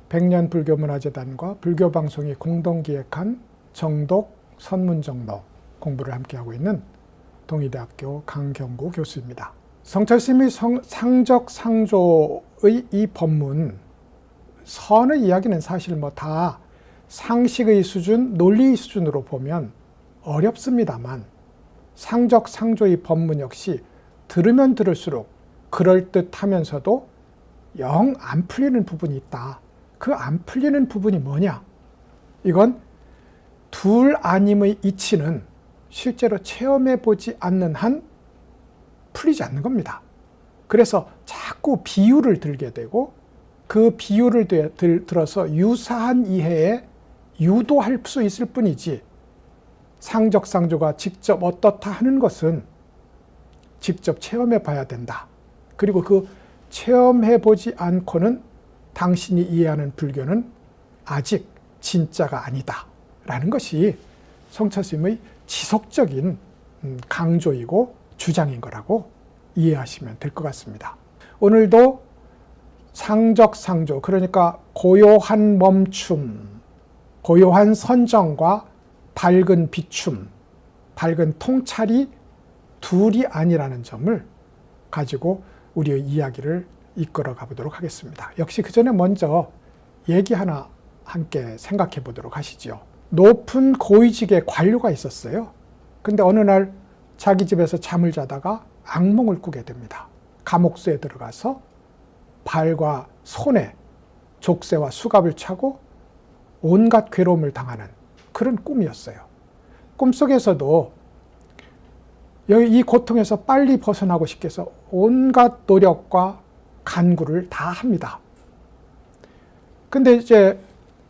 백년 불교문화재단과 불교방송이 공동기획한 정독 선문정로 공부를 함께하고 있는 동의대학교 강경구 교수입니다. 성철스님의 상적상조의 이 법문, 선의 이야기는 사실 다 상식의 수준, 논리의 수준으로 보면 어렵습니다만 상적상조의 법문 역시 들으면 들을수록 그럴듯하면서도 영 안 풀리는 부분이 있다. 그 안 풀리는 부분이 뭐냐? 이건 둘 아님의 이치는 실제로 체험해보지 않는 한 풀리지 않는 겁니다. 그래서 자꾸 비유를 들게 되고 그 비유를 들어서 유사한 이해에 유도할 수 있을 뿐이지 상적상조가 직접 어떻다 하는 것은 직접 체험해 봐야 된다. 그리고 그 체험해 보지 않고는 당신이 이해하는 불교는 아직 진짜가 아니다 라는 것이 성철스님의 지속적인 강조이고 주장인 거라고 이해하시면 될 것 같습니다. 오늘도 상적상조, 그러니까 고요한 멈춤, 고요한 선정과 밝은 비춤, 밝은 통찰이 둘이 아니라는 점을 가지고 우리의 이야기를 이끌어 가보도록 하겠습니다. 역시 그 전에 먼저 얘기 하나 함께 생각해 보도록 하시죠. 높은 고위직의 관료가 있었어요. 근데 어느 날 자기 집에서 잠을 자다가 악몽을 꾸게 됩니다. 감옥수에 들어가서 발과 손에 족쇄와 수갑을 차고 온갖 괴로움을 당하는 그런 꿈이었어요. 꿈속에서도 이 고통에서 빨리 벗어나고 싶게 해서 온갖 노력과 간구를 다 합니다. 근데 이제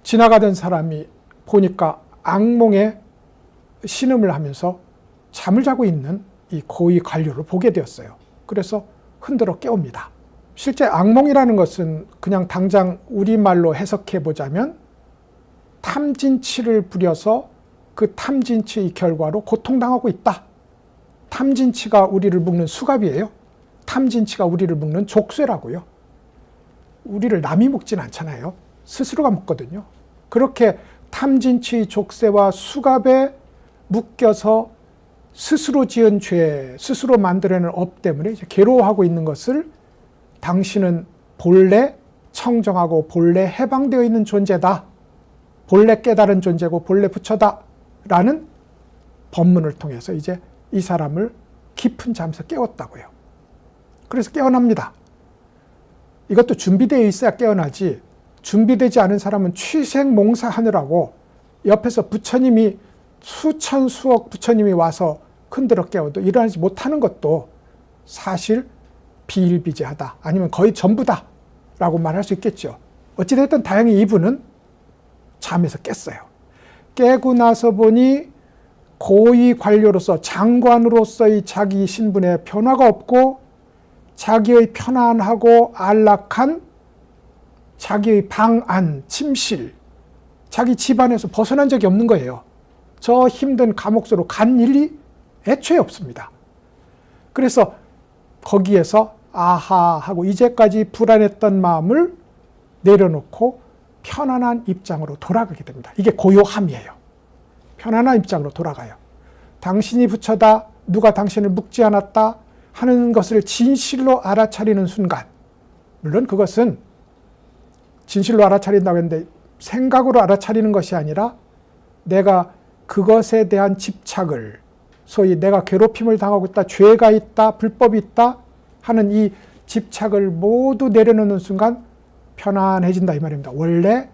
지나가던 사람이 보니까 악몽에 신음을 하면서 잠을 자고 있는 이 고위 관료를 보게 되었어요. 그래서 흔들어 깨웁니다. 실제 악몽이라는 것은 그냥 당장 우리말로 해석해 보자면 탐진치를 부려서 그 탐진치의 결과로 고통당하고 있다. 탐진치가 우리를 묶는 수갑이에요. 탐진치가 우리를 묶는 족쇄라고요. 우리를 남이 묶진 않잖아요. 스스로가 묶거든요. 그렇게 탐진치의 족쇄와 수갑에 묶여서 스스로 지은 죄, 스스로 만들어낸 업 때문에 이제 괴로워하고 있는 것을 당신은 본래 청정하고 본래 해방되어 있는 존재다. 본래 깨달은 존재고 본래 부처다. 라는 법문을 통해서 이제 이 사람을 깊은 잠에서 깨웠다고요. 그래서 깨어납니다. 이것도 준비되어 있어야 깨어나지, 준비되지 않은 사람은 취생몽사하느라고 옆에서 부처님이 수천 수억 부처님이 와서 흔들어 깨워도 일어나지 못하는 것도 사실 비일비재하다, 아니면 거의 전부다 라고 말할 수 있겠죠. 어찌됐든 다행히 이분은 잠에서 깼어요. 깨고 나서 보니 고위 관료로서, 장관으로서의 자기 신분에 변화가 없고 자기의 편안하고 안락한 자기의 방 안, 침실, 자기 집안에서 벗어난 적이 없는 거예요. 저 힘든 감옥소로 간 일이 애초에 없습니다. 그래서 거기에서 아하 하고 이제까지 불안했던 마음을 내려놓고 편안한 입장으로 돌아가게 됩니다. 이게 고요함이에요. 편안한 입장으로 돌아가요. 당신이 부처다, 누가 당신을 묶지 않았다 하는 것을 진실로 알아차리는 순간, 물론 그것은 진실로 알아차린다고 했는데 생각으로 알아차리는 것이 아니라 내가 그것에 대한 집착을, 소위 내가 괴롭힘을 당하고 있다, 죄가 있다, 불법이 있다 하는 이 집착을 모두 내려놓는 순간 편안해진다 이 말입니다. 원래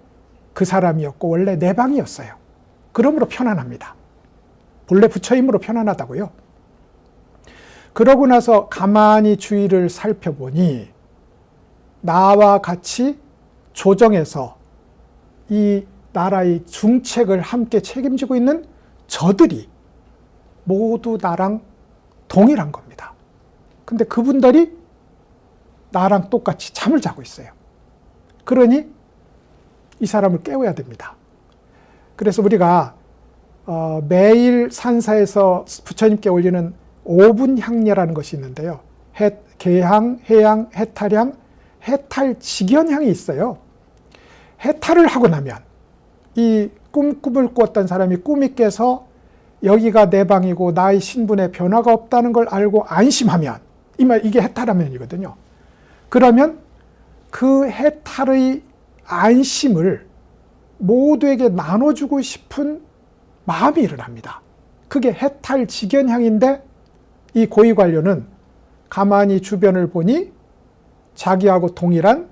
그 사람이었고 원래 내 방이었어요. 그러므로 편안합니다. 본래 부처임으로 편안하다고요. 그러고 나서 가만히 주위를 살펴보니 나와 같이 조정해서 이 나라의 중책을 함께 책임지고 있는 저들이 모두 나랑 동일한 겁니다. 근데 그분들이 나랑 똑같이 잠을 자고 있어요. 그러니 이 사람을 깨워야 됩니다. 그래서 우리가 매일 산사에서 부처님께 올리는 5분 향례라는 것이 있는데요. 개향, 해향, 해탈향, 해탈직연향이 있어요. 해탈을 하고 나면 이 꿈을 꾸었던 사람이 꿈이 깨서 여기가 내 방이고 나의 신분에 변화가 없다는 걸 알고 안심하면 이게 해탈하면이거든요. 그러면 그 해탈의 안심을 모두에게 나눠주고 싶은 마음이 일어납니다. 그게 해탈 직연향인데 이 고위관료는 가만히 주변을 보니 자기하고 동일한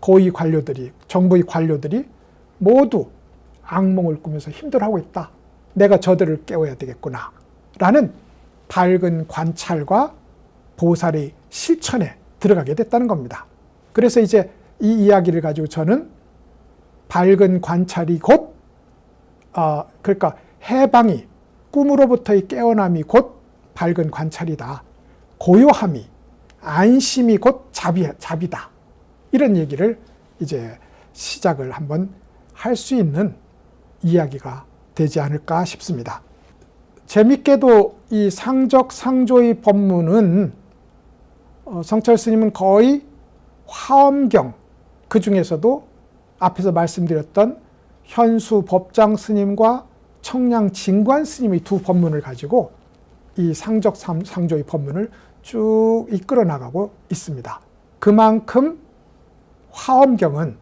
고위 관료들이, 정부의 관료들이 모두 악몽을 꾸면서 힘들어하고 있다. 내가 저들을 깨워야 되겠구나. 라는 밝은 관찰과 보살의 실천에 들어가게 됐다는 겁니다. 그래서 이제 이 이야기를 가지고 저는 밝은 관찰이 곧, 그러니까 해방이, 꿈으로부터의 깨어남이 곧 밝은 관찰이다. 고요함이, 안심이 곧 자비다. 이런 얘기를 이제 시작을 한번 할 수 있는 이야기가 되지 않을까 싶습니다. 재밌게도 이 상적상조의 법문은 성철 스님은 거의 화엄경, 그 중에서도 앞에서 말씀드렸던 현수 법장 스님과 청량 진관 스님의 두 법문을 가지고 이 상적상조의 법문을 쭉 이끌어 나가고 있습니다. 그만큼 화엄경은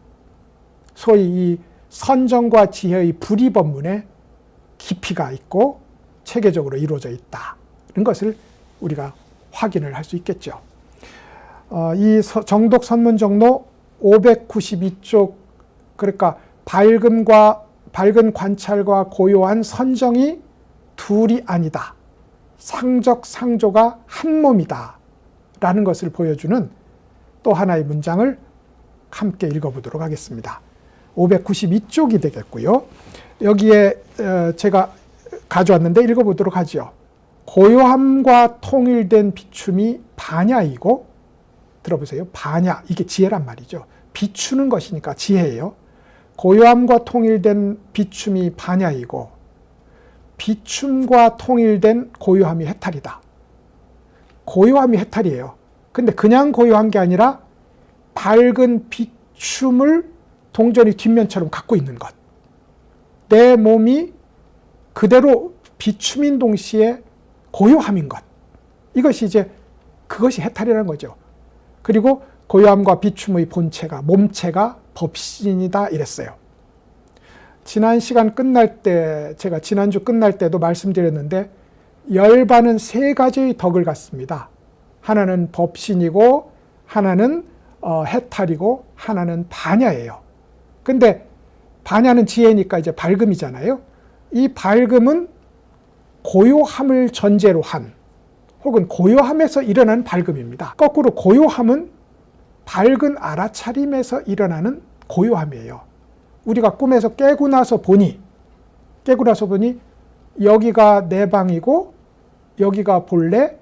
소위 이 선정과 지혜의 불의 법문에 깊이가 있고 체계적으로 이루어져 있다는 것을 우리가 확인을 할 수 있겠죠. 이 정독 선문정로 592쪽, 그러니까 밝은 관찰과 고요한 선정이 둘이 아니다. 상적상조가 한 몸이다. 라는 것을 보여주는 또 하나의 문장을 함께 읽어보도록 하겠습니다. 592쪽이 되겠고요. 여기에 제가 가져왔는데 읽어보도록 하죠. 고요함과 통일된 비춤이 반야이고, 들어보세요. 반야, 이게 지혜란 말이죠. 비추는 것이니까 지혜예요. 고요함과 통일된 비춤이 반야이고 비춤과 통일된 고요함이 해탈이다. 고요함이 해탈이에요. 근데 그냥 고요한 게 아니라 밝은 비춤을 동전이 뒷면처럼 갖고 있는 것. 내 몸이 그대로 비춤인 동시에 고요함인 것. 이것이 이제 그것이 해탈이라는 거죠. 그리고 고요함과 비춤의 본체가, 몸체가 법신이다 이랬어요. 지난 시간 끝날 때, 제가 지난주 끝날 때도 말씀드렸는데 열반은 세 가지의 덕을 갖습니다. 하나는 법신이고 하나는 해탈이고 하나는 반야예요. 근데 반야는 지혜니까 이제 밝음이잖아요. 이 밝음은 고요함을 전제로 한, 혹은 고요함에서 일어나는 밝음입니다. 거꾸로 고요함은 밝은 알아차림에서 일어나는 고요함이에요. 우리가 꿈에서 깨고 나서 보니 여기가 내 방이고 여기가 본래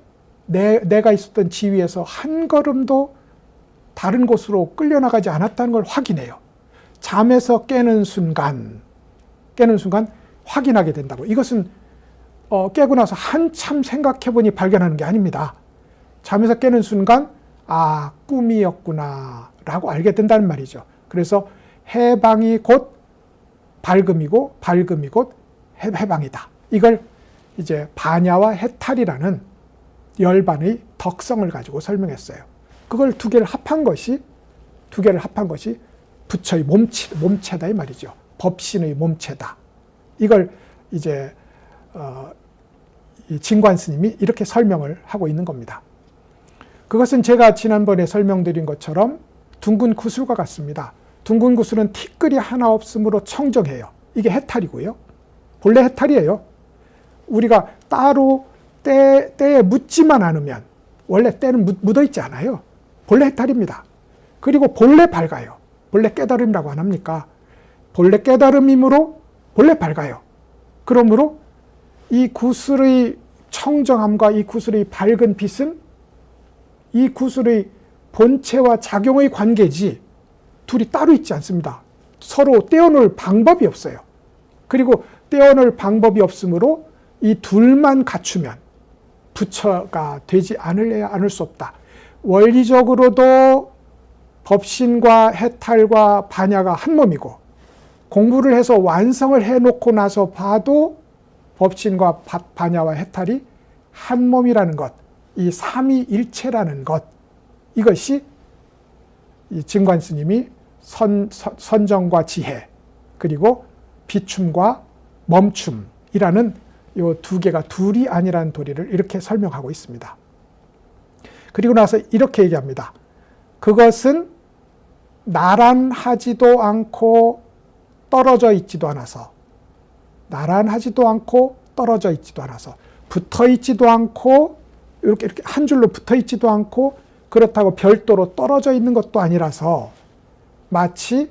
내가 있었던 지위에서 한 걸음도 다른 곳으로 끌려나가지 않았다는 걸 확인해요. 잠에서 깨는 순간 확인하게 된다고. 이것은 깨고 나서 한참 생각해보니 발견하는 게 아닙니다. 잠에서 깨는 순간 아, 꿈이었구나 라고 알게 된다는 말이죠. 그래서 해방이 곧 밝음이고 밝음이 곧 해방이다. 이걸 이제 반야와 해탈이라는 열반의 덕성을 가지고 설명했어요. 그걸 두 개를 합한 것이 부처의 몸체다 이 말이죠. 법신의 몸체다. 이걸 이제 이 진관 스님이 이렇게 설명을 하고 있는 겁니다. 그것은 제가 지난번에 설명드린 것처럼 둥근 구슬과 같습니다. 둥근 구슬은 티끌이 하나 없으므로 청정해요. 이게 해탈이고요. 본래 해탈이에요. 우리가 따로 때에 묻지만 않으면, 원래 때는 묻어있지 않아요. 본래 해탈입니다. 그리고 본래 밝아요. 본래 깨달음이라고 안 합니까? 본래 깨달음이므로 본래 밝아요. 그러므로 이 구슬의 청정함과 이 구슬의 밝은 빛은 이 구슬의 본체와 작용의 관계지 둘이 따로 있지 않습니다. 서로 떼어놓을 방법이 없어요. 그리고 떼어놓을 방법이 없으므로 이 둘만 갖추면 부처가 되지 않을 수 없다. 원리적으로도 법신과 해탈과 반야가 한 몸이고 공부를 해서 완성을 해놓고 나서 봐도 법신과 반야와 해탈이 한 몸이라는 것, 이 삼위일체라는 것, 이것이 이 증관 스님이 선정과 지혜, 그리고 비춤과 멈춤이라는 이 두 개가 둘이 아니라는 도리를 이렇게 설명하고 있습니다. 그리고 나서 이렇게 얘기합니다. 그것은 나란하지도 않고 떨어져 있지도 않아서, 나란하지도 않고 떨어져 있지도 않아서, 붙어 있지도 않고 이렇게 한 줄로 붙어 있지도 않고 그렇다고 별도로 떨어져 있는 것도 아니라서 마치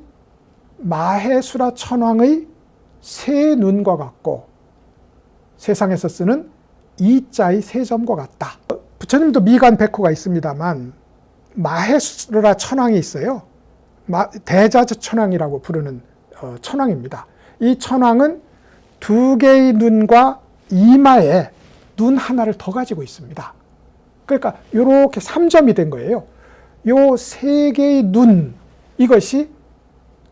마해수라 천왕의 새 눈과 같고 세상에서 쓰는 이자의 세 점과 같다. 부처님도 미간 백호가 있습니다만 마해수라 천왕이 있어요. 대자저 천왕이라고 부르는 천왕입니다. 이 천왕은 두 개의 눈과 이마에 눈 하나를 더 가지고 있습니다. 그러니까 이렇게 3점이 된 거예요. 요 세 개의 눈, 이것이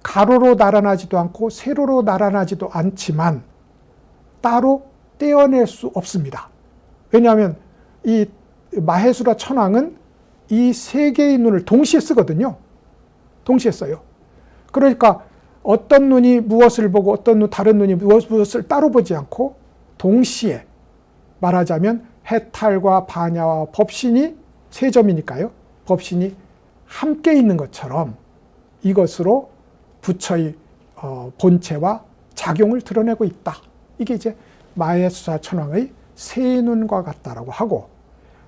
가로로 나란하지도 않고 세로로 나란하지도 않지만 따로 떼어낼 수 없습니다. 왜냐하면 이 마해수라 천왕은 이 세 개의 눈을 동시에 쓰거든요. 동시에 써요. 그러니까 어떤 눈이 무엇을 보고 다른 눈이 무엇을 따로 보지 않고 동시에, 말하자면 해탈과 반야와 법신이 세 점이니까요. 법신이 함께 있는 것처럼 이것으로 부처의 본체와 작용을 드러내고 있다. 이게 이제 마해수라 천왕의 세 눈과 같다라고 하고,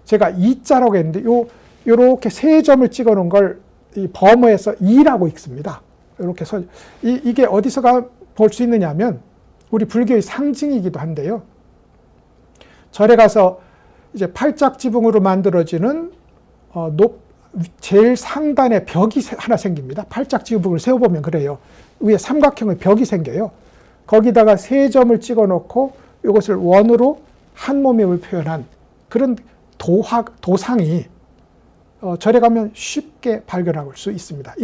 제가 이자라고 했는데 요렇게 세 점을 찍어 놓은 걸 이 범어에서 이라고 읽습니다. 이렇게 이게 어디서가 볼 수 있느냐면 우리 불교의 상징이기도 한데요. 절에 가서 이제 팔짝지붕으로 만들어지는 제일 상단에 벽이 하나 생깁니다. 팔짝지붕을 세워보면 그래요. 위에 삼각형의 벽이 생겨요. 거기다가 세 점을 찍어 놓고 이것을 원으로 한 몸임을 표현한 그런 도상이 절에 가면 쉽게 발견할 수 있습니다.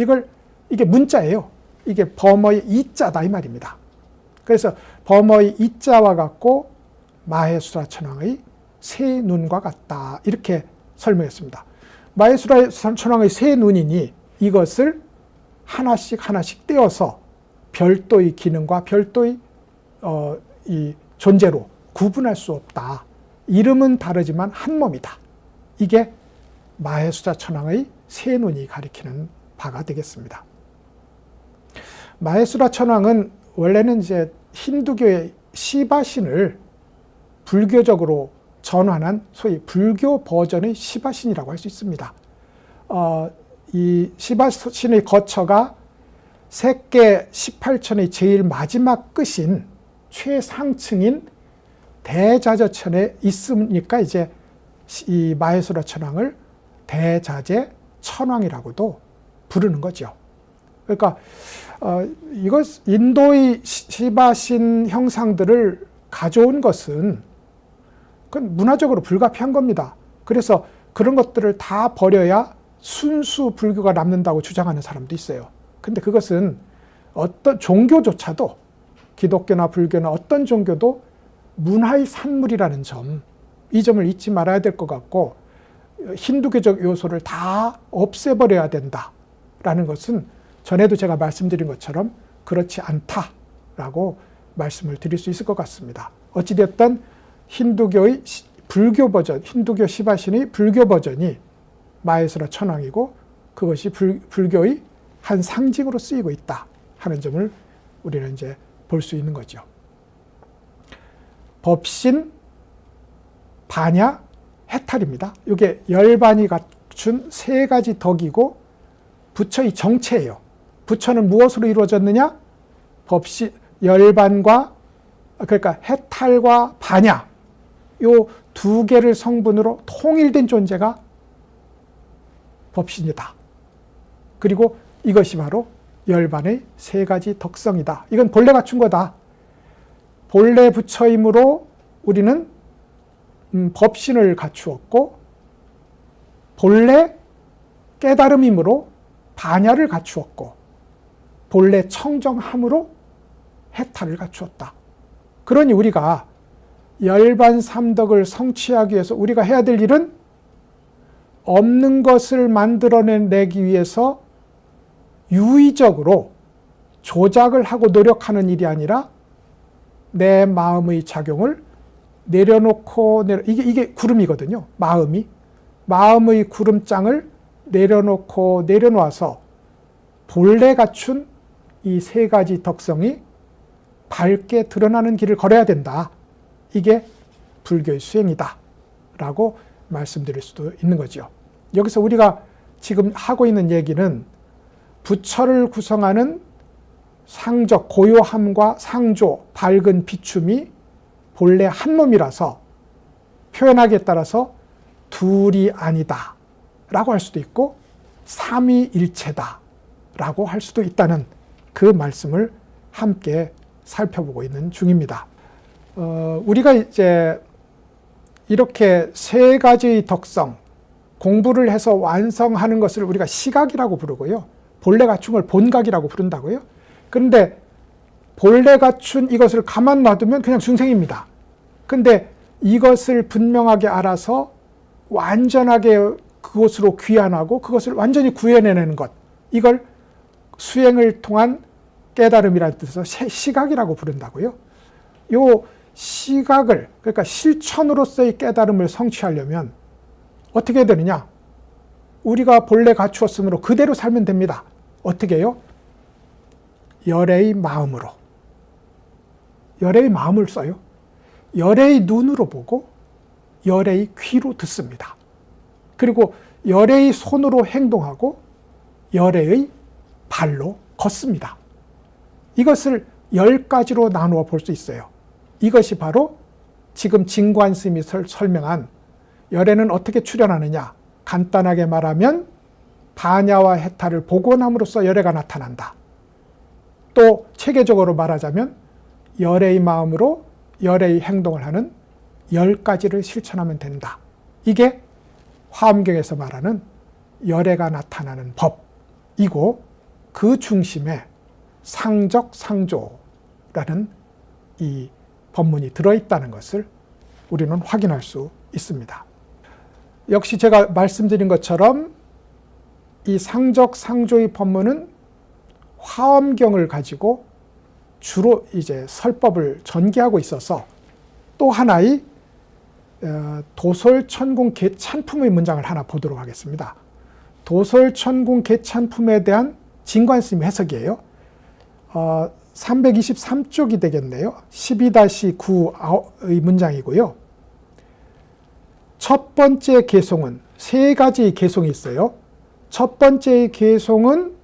이게 문자예요. 이게 범어의 이자다 이 말입니다. 그래서 범어의 이자와 같고 마해수라 천왕의 세 눈과 같다, 이렇게 설명했습니다. 마해수라 천왕의 세 눈이니 이것을 하나씩 떼어서 별도의 기능과 별도의 이 존재로 구분할 수 없다. 이름은 다르지만 한 몸이다. 이게 마해수라 천왕의 세 눈이 가리키는 바가 되겠습니다. 마해수라 천왕은 원래는 이제 힌두교의 시바신을 불교적으로 전환한 소위 불교 버전의 시바신이라고 할 수 있습니다. 이 시바신의 거처가 색계 18천의 제일 마지막 끝인 최상층인 대자저천에 있으니까 이제 이 마해수라 천왕을 대자재 천왕이라고도 부르는 거죠. 그러니까 이것 인도의 시바신 형상들을 가져온 것은 그건 문화적으로 불가피한 겁니다. 그래서 그런 것들을 다 버려야 순수 불교가 남는다고 주장하는 사람도 있어요. 근데 그것은 어떤 종교조차도, 기독교나 불교나 어떤 종교도 문화의 산물이라는 점, 이 점을 잊지 말아야 될 것 같고, 힌두교적 요소를 다 없애버려야 된다라는 것은 전에도 제가 말씀드린 것처럼 그렇지 않다라고 말씀을 드릴 수 있을 것 같습니다. 어찌됐든 힌두교의 불교 버전, 힌두교 시바신의 불교 버전이 마해수라 천왕이고 그것이 불교의 한 상징으로 쓰이고 있다 하는 점을 우리는 이제 볼 수 있는 거죠. 법신, 반야, 해탈입니다. 이게 열반이 갖춘 세 가지 덕이고 부처의 정체예요. 부처는 무엇으로 이루어졌느냐? 법신, 열반과, 그러니까 해탈과 반야, 요 두 개를 성분으로 통일된 존재가 법신이다. 그리고 이것이 바로 열반의 세 가지 덕성이다. 이건 본래 갖춘 거다. 본래 부처임으로 우리는 법신을 갖추었고, 본래 깨달음임으로 반야를 갖추었고, 본래 청정함으로 해탈을 갖추었다. 그러니 우리가 열반삼덕을 성취하기 위해서 우리가 해야 될 일은 없는 것을 만들어내기 위해서 유의적으로 조작을 하고 노력하는 일이 아니라 내 마음의 작용을 내려놓고 이게 구름이거든요. 마음의 구름장을 내려놓고 내려놓아서 본래 갖춘 이 세 가지 덕성이 밝게 드러나는 길을 걸어야 된다. 이게 불교의 수행이다 라고 말씀드릴 수도 있는 거죠. 여기서 우리가 지금 하고 있는 얘기는 부처를 구성하는 상적, 고요함과 상조, 밝은 비춤이 본래 한 몸이라서 표현하기에 따라서 둘이 아니다 라고 할 수도 있고 삼위일체다 라고 할 수도 있다는 그 말씀을 함께 살펴보고 있는 중입니다. 우리가 이제 이렇게 세 가지의 덕성, 공부를 해서 완성하는 것을 우리가 시각이라고 부르고요. 본래 갖춘 걸 본각이라고 부른다고요. 그런데 본래 갖춘 이것을 가만 놔두면 그냥 중생입니다. 근데 이것을 분명하게 알아서 완전하게 그것으로 귀환하고 그것을 완전히 구해내는 것, 이걸 수행을 통한 깨달음이라는 뜻에서 시각이라고 부른다고요. 요 시각을, 그러니까 실천으로서의 깨달음을 성취하려면 어떻게 해야 되느냐? 우리가 본래 갖추었으므로 그대로 살면 됩니다. 어떻게 해요? 열애의 마음으로. 열애의 마음을 써요. 열애의 눈으로 보고 열애의 귀로 듣습니다. 그리고 열애의 손으로 행동하고 열애의 발로 걷습니다. 이것을 10가지로 나누어 볼 수 있어요. 이것이 바로 지금 진관 스님이 설명한 열애는 어떻게 출현하느냐. 간단하게 말하면 반야와 해탈을 복원함으로써 열애가 나타난다. 또 체계적으로 말하자면 열애의 마음으로 열애의 행동을 하는 10가지를 실천하면 된다. 이게 화엄경에서 말하는 열애가 나타나는 법이고 그 중심에 상적 상조라는 이 법문이 들어있다는 것을 우리는 확인할 수 있습니다. 역시 제가 말씀드린 것처럼 이 상적 상조의 법문은 화엄경을 가지고 주로 이제 설법을 전개하고 있어서 또 하나의 도솔천궁 개찬품의 문장을 하나 보도록 하겠습니다. 도솔천궁 개찬품에 대한 진관스님 해석이에요. 323쪽이 되겠네요. 12-9의 문장이고요. 첫 번째 개송은 세 가지의 개송이 있어요. 첫 번째의 개송은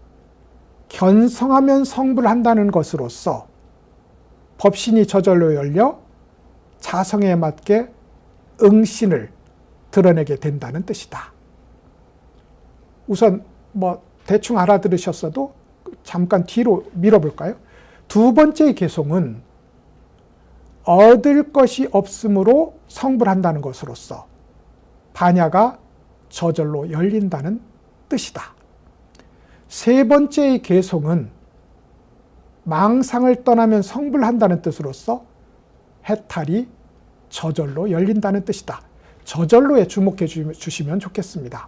견성하면 성불을 한다는 것으로서 법신이 저절로 열려 자성에 맞게 응신을 드러내게 된다는 뜻이다. 우선 대충 알아들으셨어도 잠깐 뒤로 밀어볼까요? 두 번째의 개송은 얻을 것이 없으므로 성불한다는 것으로서 반야가 저절로 열린다는 뜻이다. 세 번째의 개송은 망상을 떠나면 성불한다는 뜻으로서 해탈이 저절로 열린다는 뜻이다. 저절로에 주목해 주시면 좋겠습니다.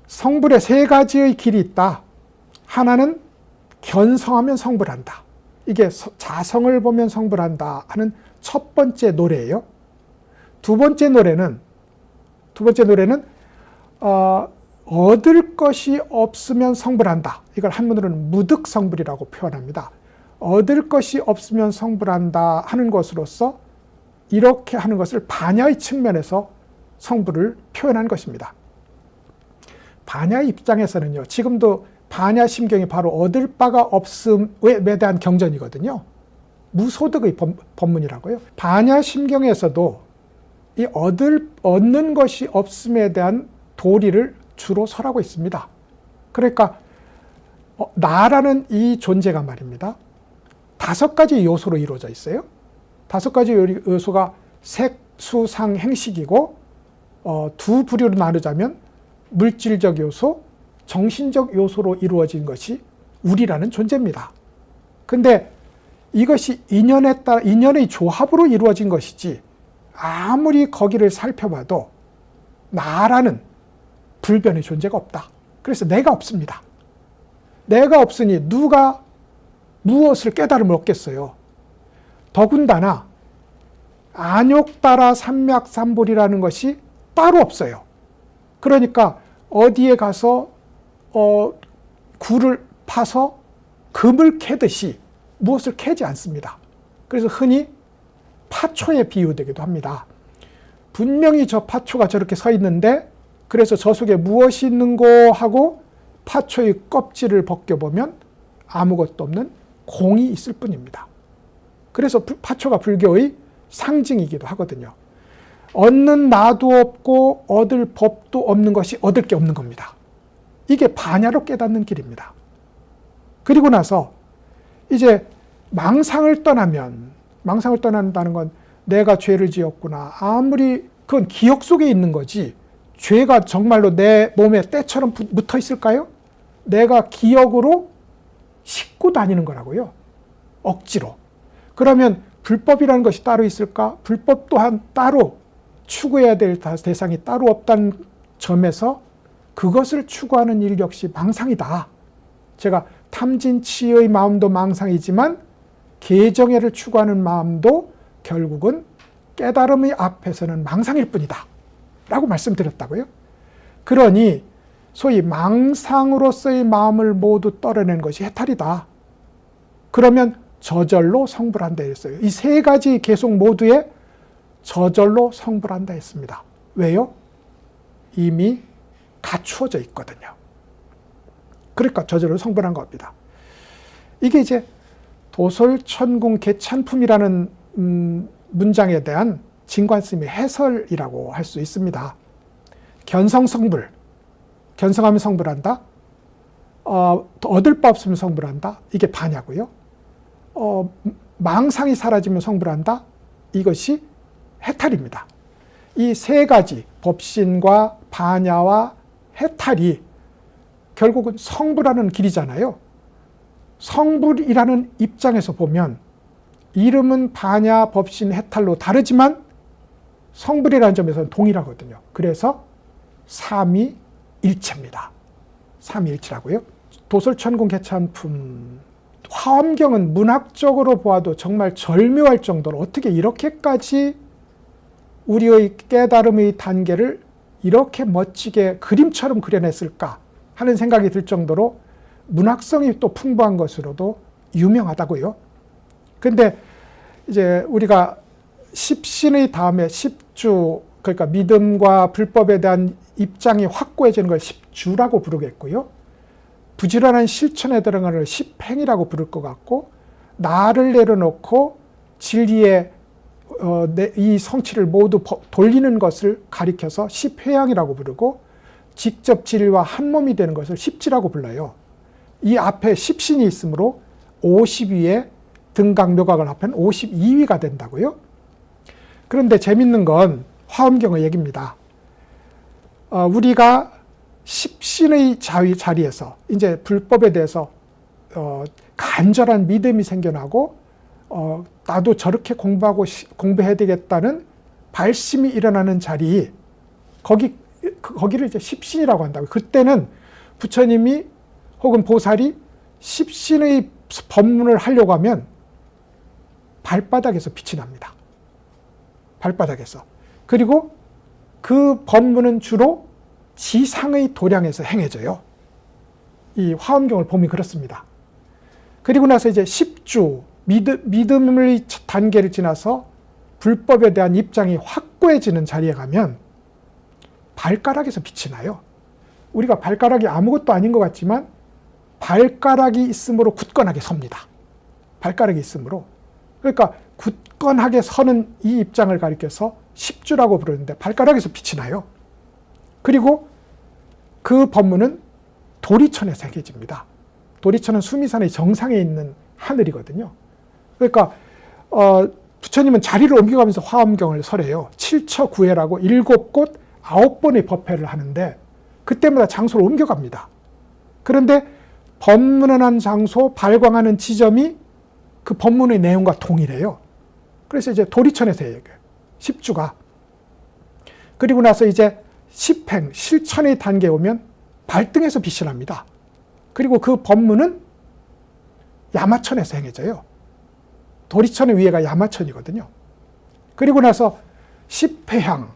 성불에 세 가지의 길이 있다. 하나는 견성하면 성불한다. 이게 자성을 보면 성불한다 하는 첫 번째 노래예요. 두 번째 노래는 얻을 것이 없으면 성불한다. 이걸 한문으로는 무득성불이라고 표현합니다. 얻을 것이 없으면 성불한다 하는 것으로서 이렇게 하는 것을 반야의 측면에서 성불을 표현한 것입니다. 반야의 입장에서는요, 지금도 반야심경이 바로 얻을 바가 없음에 대한 경전이거든요. 무소득의 법문이라고요. 반야심경에서도 이 얻는 것이 없음에 대한 도리를 주로 설하고 있습니다. 그러니까 나라는 이 존재가 말입니다. 5가지 요소로 이루어져 있어요. 5가지 요소가 색, 수, 상, 행식이고 두 부류로 나누자면 물질적 요소, 정신적 요소로 이루어진 것이 우리라는 존재입니다. 근데 이것이 인연의 조합으로 이루어진 것이지 아무리 거기를 살펴봐도 나라는 불변의 존재가 없다. 그래서 내가 없습니다. 내가 없으니 누가 무엇을 깨달음을 얻겠어요. 더군다나 안욕따라 삼맥삼볼이라는 것이 따로 없어요. 그러니까 어디에 가서 굴을 파서 금을 캐듯이 무엇을 캐지 않습니다. 그래서 흔히 파초에 비유되기도 합니다. 분명히 저 파초가 저렇게 서 있는데 그래서 저 속에 무엇이 있는고 하고 파초의 껍질을 벗겨보면 아무것도 없는 공이 있을 뿐입니다. 그래서 파초가 불교의 상징이기도 하거든요. 얻는 나도 없고 얻을 법도 없는 것이 얻을 게 없는 겁니다. 이게 반야로 깨닫는 길입니다. 그리고 나서 이제 망상을 떠난다는 건 내가 죄를 지었구나. 아무리 그건 기억 속에 있는 거지 죄가 정말로 내 몸에 때처럼 붙어 있을까요? 내가 기억으로 싣고 다니는 거라고요. 억지로. 그러면 불법이라는 것이 따로 있을까? 불법 또한 따로 추구해야 될 대상이 따로 없다는 점에서 그것을 추구하는 일 역시 망상이다. 제가 탐진치의 마음도 망상이지만 개정애를 추구하는 마음도 결국은 깨달음의 앞에서는 망상일 뿐이다. 라고 말씀드렸다고요. 그러니 소위 망상으로서의 마음을 모두 떨어낸 것이 해탈이다. 그러면 저절로 성불한다 했어요. 이 세 가지 계속 모두에 저절로 성불한다 했습니다. 왜요? 이미 갖추어져 있거든요. 그러니까 저절로 성불한 겁니다. 이게 이제 도솔천궁 개찬품이라는 문장에 대한 진관스님의 해설이라고 할 수 있습니다. 견성성불, 견성하면 성불한다. 얻을 바 없으면 성불한다. 이게 반야고요. 망상이 사라지면 성불한다. 이것이 해탈입니다. 이 세 가지 법신과 반야와 해탈이 결국은 성불하는 길이잖아요. 성불이라는 입장에서 보면 이름은 반야, 법신, 해탈로 다르지만 성불이라는 점에서는 동일하거든요. 그래서 삼위일체입니다. 삼위일체라고요. 도솔천궁 개찬품 화엄경은 문학적으로 보아도 정말 절묘할 정도로 어떻게 이렇게까지 우리의 깨달음의 단계를 이렇게 멋지게 그림처럼 그려냈을까 하는 생각이 들 정도로 문학성이 또 풍부한 것으로도 유명하다고요. 근데 이제 우리가 십신의 다음에 십주, 그러니까 믿음과 불법에 대한 입장이 확고해지는 걸 십주라고 부르겠고요. 부지런한 실천에 들어가는 걸 십행이라고 부를 것 같고, 나를 내려놓고 진리의 이 성취를 모두 돌리는 것을 가리켜서 십회양이라고 부르고, 직접 진리와 한 몸이 되는 것을 십지라고 불러요. 이 앞에 십신이 있으므로 50위에 등각묘각을 합하면 52위가 된다고요. 그런데 재밌는 건 화엄경의 얘기입니다. 우리가 십신의 자리에서 이제 불법에 대해서 간절한 믿음이 생겨나고 나도 저렇게 공부해야 되겠다는 발심이 일어나는 자리, 거기를 이제 십신이라고 한다고. 그때는 부처님이 혹은 보살이 십신의 법문을 하려고 하면 발바닥에서 빛이 납니다. 발바닥에서. 그리고 그 법문은 주로 지상의 도량에서 행해져요. 이 화엄경을 보면 그렇습니다. 그리고 나서 이제 십주, 믿음의 단계를 지나서 불법에 대한 입장이 확고해지는 자리에 가면 발가락에서 빛이 나요. 우리가 발가락이 아무것도 아닌 것 같지만 발가락이 있으므로 굳건하게 섭니다. 발가락이 있으므로. 그러니까 굳건하게 서는 이 입장을 가리켜서 십주라고 부르는데 발가락에서 빛이 나요. 그리고 그 법문은 도리천에서 행해집니다. 도리천은 수미산의 정상에 있는 하늘이거든요. 그러니까 부처님은 자리를 옮겨가면서 화엄경을 설해요. 7처9회라고 7곳 9번의 법회를 하는데 그때마다 장소를 옮겨갑니다. 그런데 법문을 한 장소, 발광하는 지점이 그 법문의 내용과 동일해요. 그래서 이제 도리천에서 얘기해요. 10주가. 그리고 나서 이제 십행, 실천의 단계에 오면 발등에서 빛이 납니다. 그리고 그 법문은 야마천에서 행해져요. 도리천의 위에가 야마천이거든요. 그리고 나서 십회향,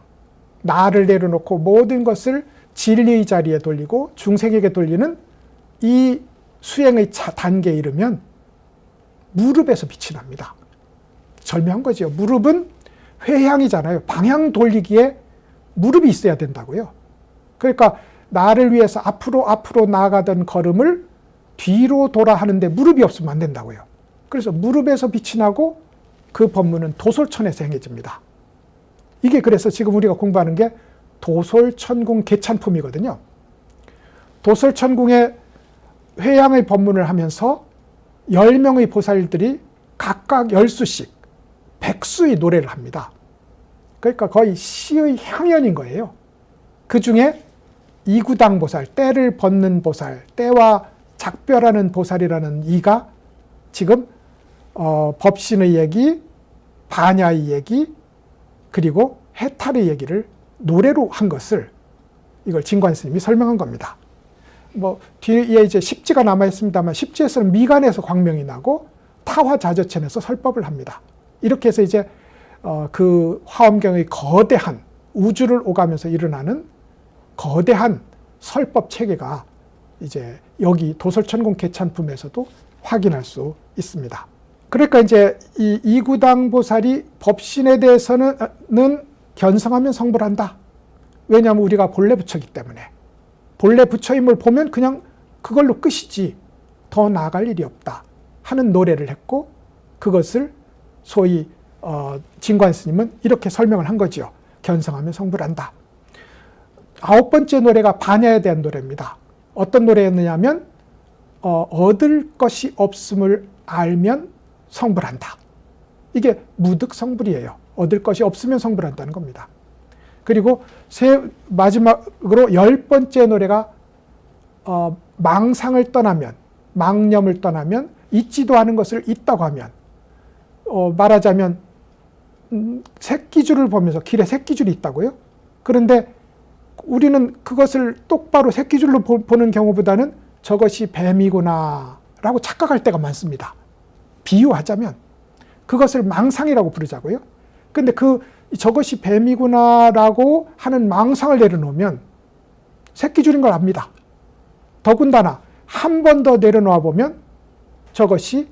나를 내려놓고 모든 것을 진리의 자리에 돌리고 중생에게 돌리는 이 수행의 단계에 이르면 무릎에서 빛이 납니다. 절묘한 거죠. 무릎은 회향이잖아요. 방향 돌리기에 무릎이 있어야 된다고요. 그러니까 나를 위해서 앞으로 나아가던 걸음을 뒤로 돌아 하는데 무릎이 없으면 안 된다고요. 그래서 무릎에서 빛이 나고 그 법문은 도솔천에서 행해집니다. 이게 그래서 지금 우리가 공부하는 게 도솔천궁 개찬품이거든요. 도솔천궁의 회향의 법문을 하면서 10명의 보살들이 각각 10수씩 100수의 노래를 합니다. 그러니까 거의 시의 향연인 거예요. 그 중에 이구당 보살, 때를 벗는 보살, 때와 작별하는 보살이라는 이가 지금 법신의 얘기, 반야의 얘기, 그리고 해탈의 얘기를 노래로 한 것을 이걸 진관 스님이 설명한 겁니다. 뭐 뒤에 이제 십지가 남아 있습니다만 십지에서는 미간에서 광명이 나고 타화자저천에서 설법을 합니다. 이렇게 해서 이제 그 화엄경의 거대한 우주를 오가면서 일어나는 거대한 설법 체계가 이제 여기 도솔천궁 개찬품에서도 확인할 수 있습니다. 그러니까 이제 이 이구당 보살이 법신에 대해서는 견성하면 성불한다. 왜냐하면 우리가 본래 부처이기 때문에. 본래 부처임을 보면 그냥 그걸로 끝이지 더 나아갈 일이 없다 하는 노래를 했고, 그것을 소위 진관 스님은 이렇게 설명을 한 거죠. 견성하면 성불한다. 9번째 노래가 반야에 대한 노래입니다. 어떤 노래였느냐면 얻을 것이 없음을 알면 성불한다. 이게 무득성불이에요. 얻을 것이 없으면 성불한다는 겁니다. 그리고 마지막으로 10번째 노래가 망상을 떠나면, 망념을 떠나면, 있지도 않은 것을 있다고 하면, 말하자면 새끼줄을 보면서 길에 새끼줄이 있다고요? 그런데 우리는 그것을 똑바로 새끼줄로 보는 경우보다는 저것이 뱀이구나 라고 착각할 때가 많습니다. 비유하자면 그것을 망상이라고 부르자고요. 근데 저것이 뱀이구나 라고 하는 망상을 내려놓으면 새끼줄인 걸 압니다. 더군다나 한 번 더 내려놓아 보면 저것이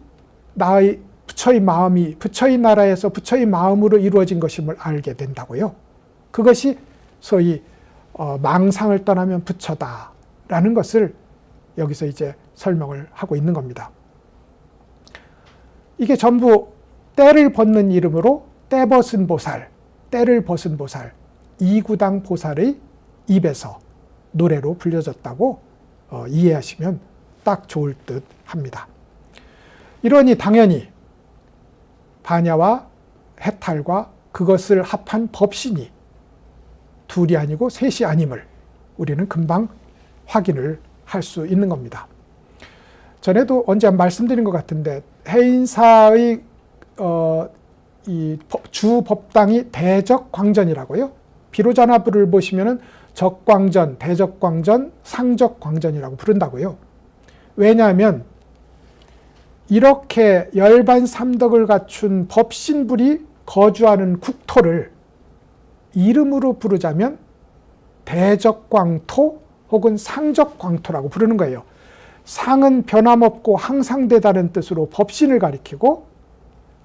나의 부처의 마음이 부처의 나라에서 부처의 마음으로 이루어진 것임을 알게 된다고요. 그것이 소위 망상을 떠나면 부처다라는 것을 여기서 이제 설명을 하고 있는 겁니다. 이게 전부 때를 벗는 이름으로 때벗은 보살, 때를 벗은 보살, 이구당 보살의 입에서 노래로 불려졌다고 이해하시면 딱 좋을 듯 합니다. 이러니 당연히 반야와 해탈과 그것을 합한 법신이 둘이 아니고 셋이 아님을 우리는 금방 확인을 할 수 있는 겁니다. 전에도 언제 말씀드린 것 같은데 해인사의 이 주법당이 대적광전이라고요. 비로자나부를 보시면은 적광전, 대적광전, 상적광전이라고 부른다고요. 왜냐하면 이렇게 열반삼덕을 갖춘 법신불이 거주하는 국토를 이름으로 부르자면 대적광토 혹은 상적광토라고 부르는 거예요. 상은 변함없고 항상되다는 뜻으로 법신을 가리키고,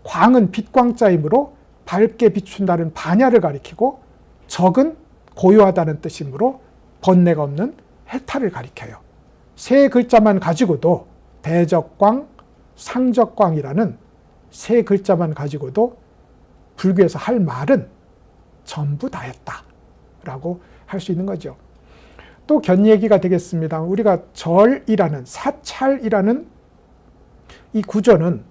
광은 빛광자이므로 밝게 비춘다는 반야를 가리키고, 적은 고요하다는 뜻이므로 번뇌가 없는 해탈을 가리켜요. 세 글자만 가지고도 대적광, 상적광이라는 세 글자만 가지고도 불교에서 할 말은 전부 다 했다라고 할 수 있는 거죠. 또 견얘기가 되겠습니다. 우리가 절이라는, 사찰이라는 이 구조는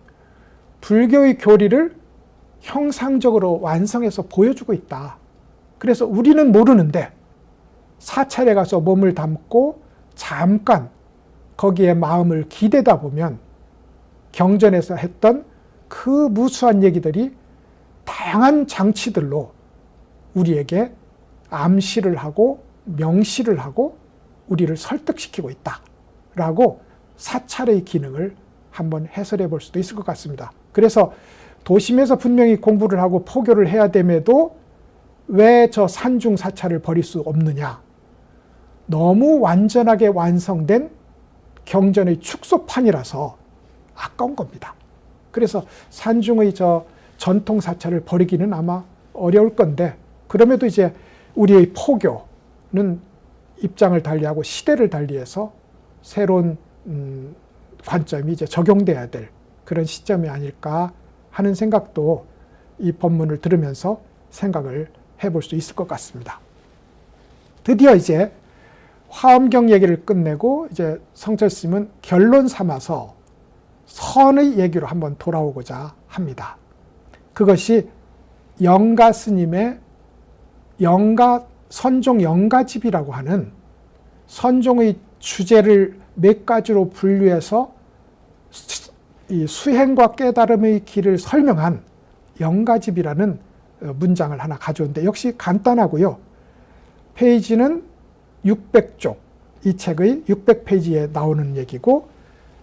불교의 교리를 형상적으로 완성해서 보여주고 있다. 그래서 우리는 모르는데 사찰에 가서 몸을 담고 잠깐 거기에 마음을 기대다 보면 경전에서 했던 그 무수한 얘기들이 다양한 장치들로 우리에게 암시를 하고 명시를 하고 우리를 설득시키고 있다라고 사찰의 기능을 한번 해설해 볼 수도 있을 것 같습니다. 그래서 도심에서 분명히 공부를 하고 포교를 해야 됨에도 왜 저 산중 사찰을 버릴 수 없느냐. 너무 완전하게 완성된 경전의 축소판이라서 아까운 겁니다. 그래서 산중의 저 전통 사찰을 버리기는 아마 어려울 건데, 그럼에도 이제 우리의 포교는 입장을 달리하고 시대를 달리해서 새로운 관점이 이제 적용돼야 될 그런 시점이 아닐까 하는 생각도 이 본문을 들으면서 생각을 해볼 수 있을 것 같습니다. 드디어 이제 화엄경 얘기를 끝내고 이제 성철 스님은 결론 삼아서 선의 얘기로 한번 돌아오고자 합니다. 그것이 영가 스님의 선종 영가집이라고 하는 선종의 주제를 몇 가지로 분류해서 이 수행과 깨달음의 길을 설명한 영가집이라는 문장을 하나 가져온데, 역시 간단하고요. 페이지는 600쪽, 이 책의 600페이지에 나오는 얘기고,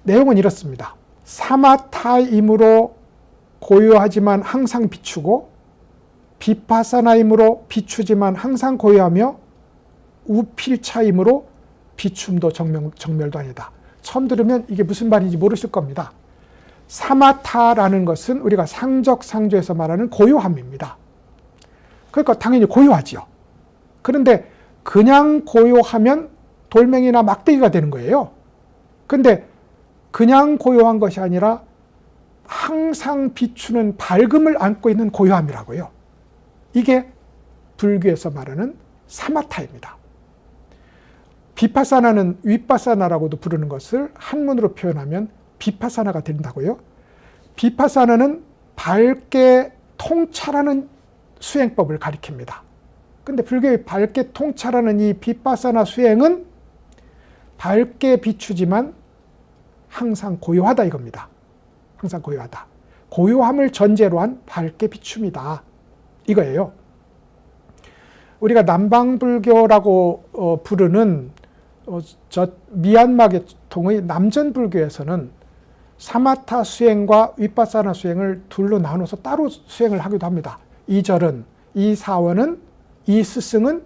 내용은 이렇습니다. 사마타임으로 고요하지만 항상 비추고, 비파사나임으로 비추지만 항상 고요하며, 우필차임으로 비춤도 정멸도 아니다. 처음 들으면 이게 무슨 말인지 모르실 겁니다. 사마타라는 것은 우리가 상적상조에서 말하는 고요함입니다. 그러니까 당연히 고요하지요. 그런데 그냥 고요하면 돌멩이나 막대기가 되는 거예요. 그런데 그냥 고요한 것이 아니라 항상 비추는 밝음을 안고 있는 고요함이라고요. 이게 불교에서 말하는 사마타입니다. 비파사나는 윗바사나라고도 부르는 것을 한문으로 표현하면 비파사나가 된다고요. 비파사나는 밝게 통찰하는 수행법을 가리킵니다. 근데 불교의 밝게 통찰하는 이 비파사나 수행은 밝게 비추지만 항상 고요하다 이겁니다. 항상 고요하다. 고요함을 전제로 한 밝게 비춤이다 이거예요. 우리가 남방불교라고 부르는 저 미얀마 계통의 남전불교에서는 사마타 수행과 윗바사나 수행을 둘로 나눠서 따로 수행을 하기도 합니다. 이 절은, 이 사원은, 이 스승은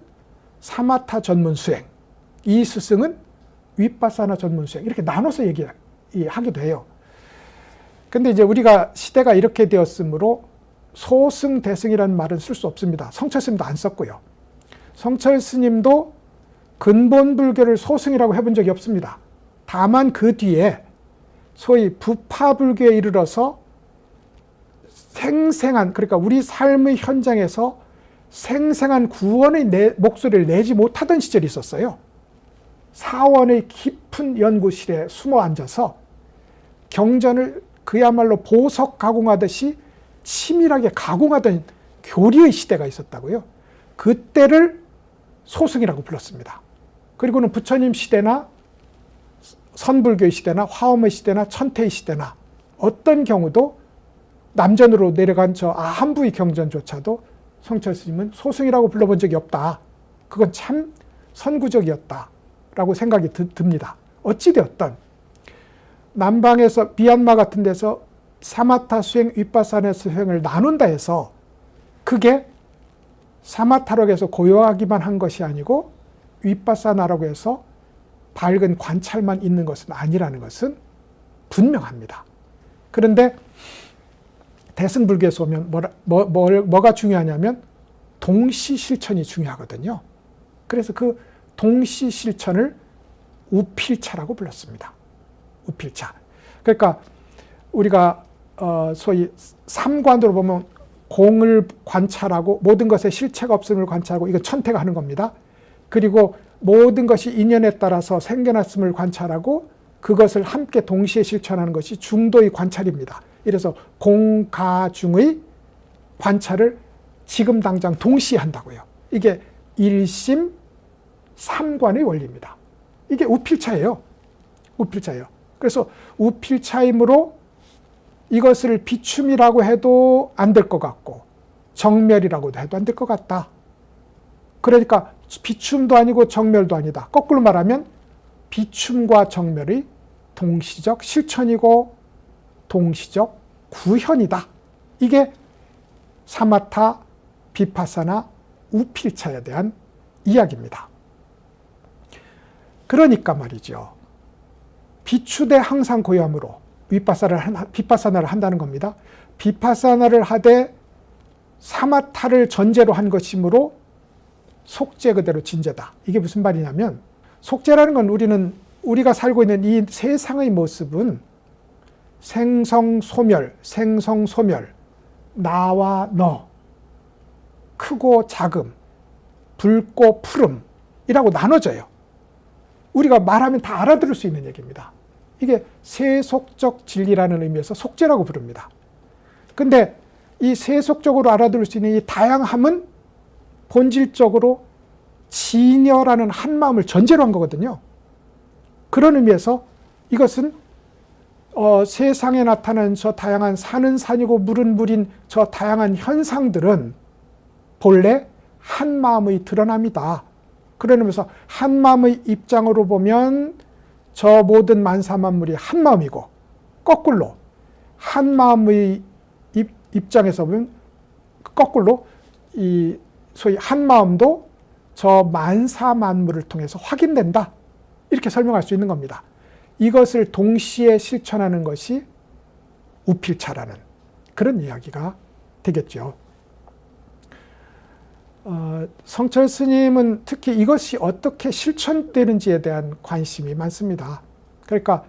사마타 전문 수행, 이 스승은 윗바사나 전문 수행, 이렇게 나눠서 얘기하기도 해요. 근데 이제 우리가 시대가 이렇게 되었으므로 소승, 대승이라는 말은 쓸 수 없습니다. 성철 스님도 안 썼고요. 성철 스님도 근본 불교를 소승이라고 해본 적이 없습니다. 다만 그 뒤에 소위 부파불교에 이르러서 생생한, 그러니까 우리 삶의 현장에서 생생한 구원의 목소리를 내지 못하던 시절이 있었어요. 사원의 깊은 연구실에 숨어 앉아서 경전을 그야말로 보석 가공하듯이 치밀하게 가공하던 교리의 시대가 있었다고요. 그때를 소승이라고 불렀습니다. 그리고는 부처님 시대나 선불교의 시대나 화엄의 시대나 천태의 시대나 어떤 경우도 남전으로 내려간 저 아한부의 경전조차도 성철 스님은 소승이라고 불러본 적이 없다. 그건 참 선구적이었다라고 생각이 듭니다. 어찌되었든 남방에서 미얀마 같은 데서 사마타 수행, 윗바사나 수행을 나눈다 해서 그게 사마타라고 해서 고요하기만 한 것이 아니고 윗바사나라고 해서 밝은 관찰만 있는 것은 아니라는 것은 분명합니다. 그런데 대승불교에서 오면 뭐가 중요하냐면 동시 실천이 중요하거든요. 그래서 그 동시 실천을 우필차라고 불렀습니다. 우필차. 그러니까 우리가 소위 삼관으로 보면 공을 관찰하고 모든 것에 실체가 없음을 관찰하고, 이거 천태가 하는 겁니다. 그리고 모든 것이 인연에 따라서 생겨났음을 관찰하고 그것을 함께 동시에 실천하는 것이 중도의 관찰입니다. 이래서 공가중의 관찰을 지금 당장 동시에 한다고요. 이게 일심 삼관의 원리입니다. 이게 우필차예요. 우필차예요. 그래서 우필차임으로 이것을 비춤이라고 해도 안 될 것 같고 정멸이라고도 해도 안 될 것 같다. 그러니까 비춤도 아니고 정멸도 아니다. 거꾸로 말하면 비춤과 정멸의 동시적 실천이고 동시적 구현이다. 이게 사마타, 비파사나, 우필차에 대한 이야기입니다. 그러니까 말이죠. 비추되 항상 고요함으로 비파사나를 한다는 겁니다. 비파사나를 하되 사마타를 전제로 한 것이므로 속죄 그대로 진죄다. 이게 무슨 말이냐면 속죄라는 건 우리가 살고 있는 이 세상의 모습은 생성소멸, 나와 너, 크고 작음, 붉고 푸름이라고 나눠져요. 우리가 말하면 다 알아들을 수 있는 얘기입니다. 이게 세속적 진리라는 의미에서 속죄라고 부릅니다. 근데 이 세속적으로 알아들을 수 있는 이 다양함은 본질적으로 진여라는 한 마음을 전제로 한 거거든요. 그런 의미에서 이것은 세상에 나타나는 저 다양한 산은 산이고 물은 물인 저 다양한 현상들은 본래 한 마음의 드러남이다. 그러면서 한 마음의 입장으로 보면 저 모든 만사만물이 한 마음이고 거꾸로 한 마음의 입장에서 보면 거꾸로 이 소위 한 마음도 저 만사만물을 통해서 확인된다. 이렇게 설명할 수 있는 겁니다. 이것을 동시에 실천하는 것이 우필차라는 그런 이야기가 되겠죠. 성철 스님은 특히 이것이 어떻게 실천되는지에 대한 관심이 많습니다. 그러니까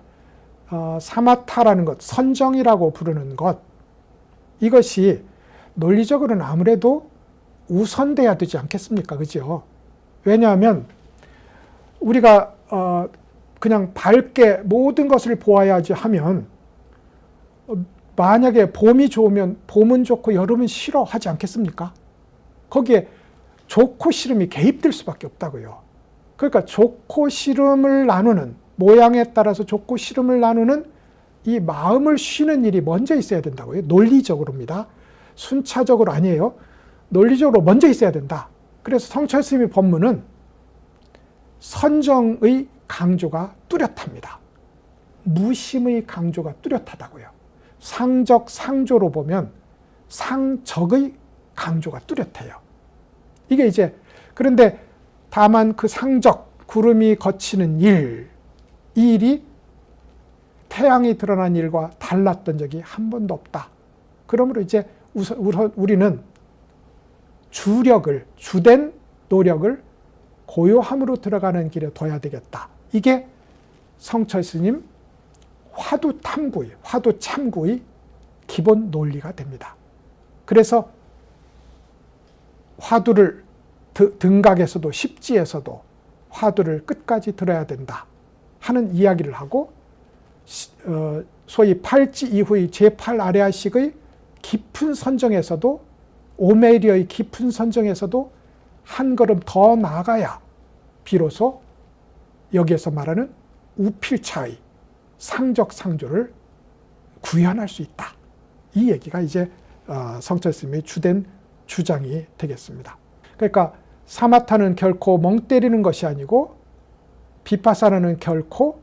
사마타라는 것, 선정이라고 부르는 것, 이것이 논리적으로는 아무래도 우선돼야 되지 않겠습니까? 그죠? 왜냐하면 우리가 그냥 밝게 모든 것을 보아야지 하면 만약에 봄이 좋으면 봄은 좋고 여름은 싫어 하지 않겠습니까? 거기에 좋고 싫음이 개입될 수밖에 없다고요. 그러니까 좋고 싫음을 나누는, 모양에 따라서 좋고 싫음을 나누는 이 마음을 쉬는 일이 먼저 있어야 된다고요. 논리적으로입니다. 순차적으로 아니에요. 논리적으로 먼저 있어야 된다. 그래서 성철 스님의 법문은 선정의 강조가 뚜렷합니다. 무심의 강조가 뚜렷하다고요. 상적, 상조로 보면 상적의 강조가 뚜렷해요. 이게 이제 그런데 다만 그 상적, 구름이 거치는 일, 이 일이 태양이 드러난 일과 달랐던 적이 한 번도 없다. 그러므로 이제 우리는 주된 노력을 고요함으로 들어가는 길에 둬야 되겠다. 이게 성철 스님 화두 탐구의, 화두 참구의 기본 논리가 됩니다. 그래서 화두를 등각에서도 십지에서도 화두를 끝까지 들어야 된다 하는 이야기를 하고 소위 팔지 이후의 제8아레아식의 깊은 선정에서도 오메리어의 깊은 선정에서도 한 걸음 더 나아가야 비로소 여기에서 말하는 우필차의 상적 상조를 구현할 수 있다. 이 얘기가 이제 성철 스님의 주된 주장이 되겠습니다. 그러니까 사마타는 결코 멍 때리는 것이 아니고 비파사나는 결코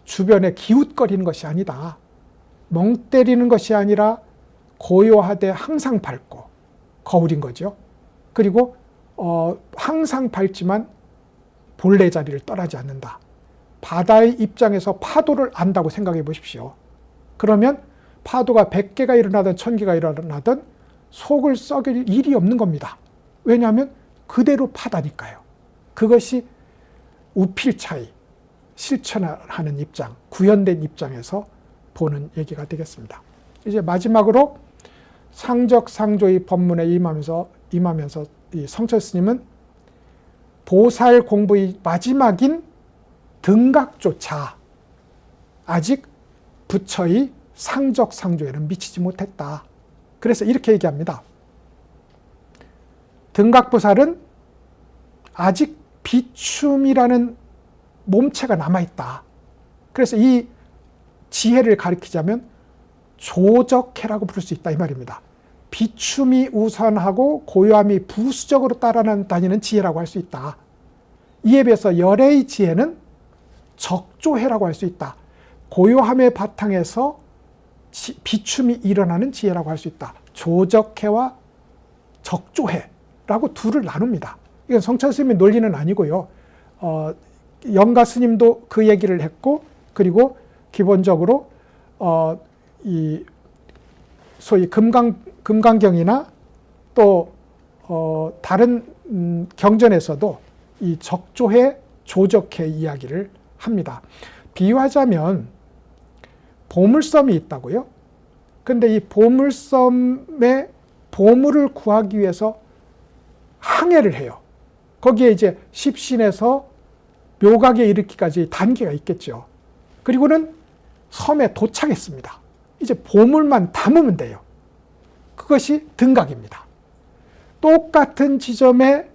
주변에 기웃거리는 것이 아니다. 멍 때리는 것이 아니라 고요하되 항상 밝고 거울인 거죠. 그리고 항상 밝지만 본래 자리를 떠나지 않는다. 바다의 입장에서 파도를 안다고 생각해 보십시오. 그러면 파도가 100개가 일어나든 1000개가 일어나든 속을 썩일 일이 없는 겁니다. 왜냐하면 그대로 파다니까요. 그것이 우필차의 실천하는 입장, 구현된 입장에서 보는 얘기가 되겠습니다. 이제 마지막으로 상적 상조의 법문에 임하면서 이 성철 스님은 보살 공부의 마지막인 등각조차 아직 부처의 상적 상조에는 미치지 못했다. 그래서 이렇게 얘기합니다. 등각보살은 아직 비춤이라는 몸체가 남아있다. 그래서 이 지혜를 가리키자면 조적해라고 부를 수 있다 이 말입니다. 비춤이 우선하고 고요함이 부수적으로 따라다니는 지혜라고 할 수 있다. 이에 비해서 열애의 지혜는 적조해라고 할 수 있다. 고요함의 바탕에서 비춤이 일어나는 지혜라고 할 수 있다. 조적해와 적조해라고 둘을 나눕니다. 이건 성철 스님의 논리는 아니고요. 영가 스님도 그 얘기를 했고, 그리고 기본적으로 이 소위 금강경이나 또 다른 경전에서도 이 적조해, 조적해 이야기를 합니다. 비유하자면 보물섬이 있다고요. 근데 이 보물섬에 보물을 구하기 위해서 항해를 해요. 거기에 이제 십신에서 묘각에 이르기까지 단계가 있겠죠. 그리고는 섬에 도착했습니다. 이제 보물만 담으면 돼요. 그것이 등각입니다. 똑같은 지점에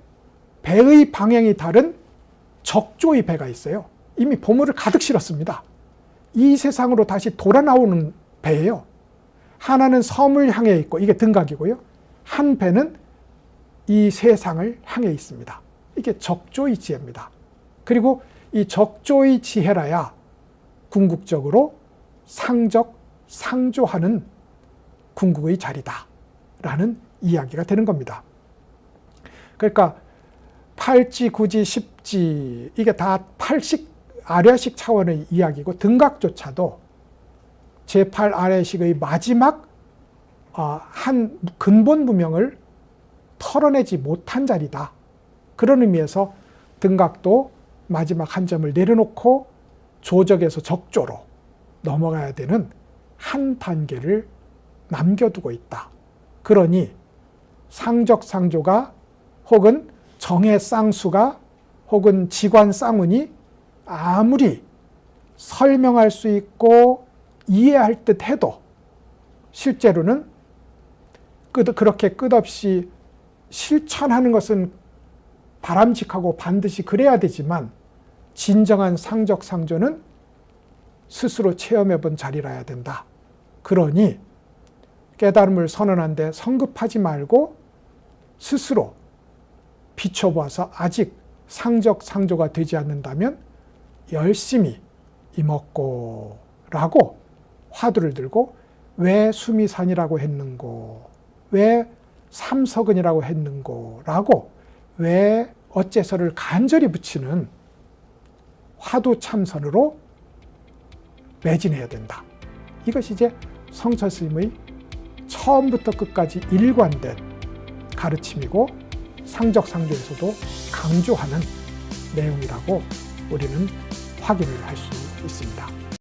배의 방향이 다른 적조의 배가 있어요. 이미 보물을 가득 실었습니다. 이 세상으로 다시 돌아 나오는 배예요. 하나는 섬을 향해 있고 이게 등각이고요. 한 배는 이 세상을 향해 있습니다. 이게 적조의 지혜입니다. 그리고 이 적조의 지혜라야 궁극적으로 상조하는 궁극의 자리다라는 이야기가 되는 겁니다. 그러니까 8지, 9지, 10지 이게 다 8식 아래식 차원의 이야기고 등각조차도 제8 아래식의 마지막 한 근본 무명을 털어내지 못한 자리다. 그런 의미에서 등각도 마지막 한 점을 내려놓고 조적에서 적조로 넘어가야 되는 한 단계를 남겨두고 있다. 그러니 상적상조가 혹은 정해쌍수가 혹은 지관쌍운이 아무리 설명할 수 있고 이해할 듯 해도 실제로는 그렇게 끝없이 실천하는 것은 바람직하고 반드시 그래야 되지만 진정한 상적상조는 스스로 체험해 본 자리라야 된다. 그러니 깨달음을 선언한데 성급하지 말고 스스로 비춰봐서 아직 상적상조가 되지 않는다면 열심히 이먹고 라고 화두를 들고 왜 수미산이라고 했는고, 왜 삼석은이라고 했는고 라고 왜 어째서를 간절히 붙이는 화두 참선으로 매진해야 된다. 이것이 이제 성철 스님의 처음부터 끝까지 일관된 가르침이고 상적상조에서도 강조하는 내용이라고 우리는 확인을 할 수 있습니다.